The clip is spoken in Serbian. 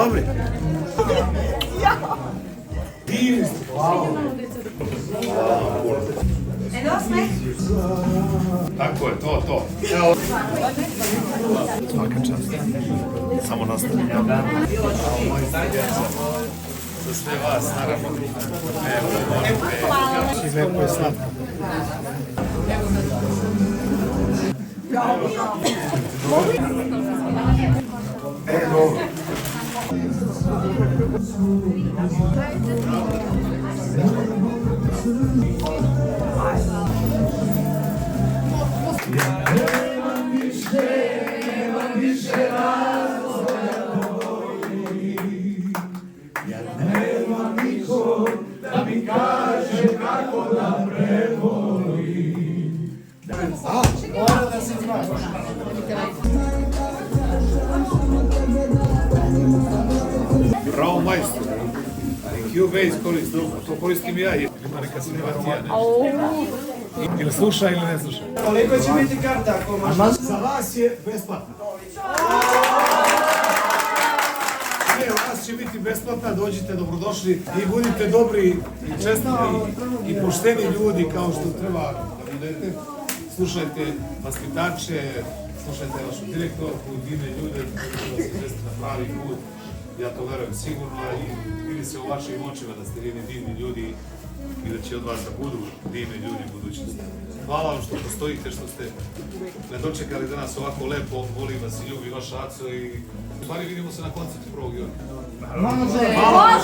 dobri? Divni ste, hvala. Tako je, to. Evo. Svaka čast. Samo nastavim. Za sve vas, naravno. I lepo je slatko. Dobro. Nemam više razloga boli, ja nemam nikog da mi kaže kako da prevolim. Mora da se znaš. Bravo majstor. Cubase koristim, to koristim ja. Ima neka sinematija, ne? Ili sluša ili ne sluša. Koliko će biti karta ako možda? Za vas je besplatna. Ne, vas će biti besplatna, dođite, dobrodošli i budite dobri i čestni i pošteni ljudi kao što treba da budete. Slušajte vaspitače, slušajte vašu direktorku, divne ljude, da se zvesti na pravi put. Ja to verujem sigurno i vidi se u vašim očima da ste divni ljudi i da će od vas da budu divni ljudi u budućnosti. Hvala vam što postojite, što ste me dočekali danas ovako lepo, volim vas i ljubi vaš Aco i u stvari vidimo se na koncertu 1. juna. Hvala!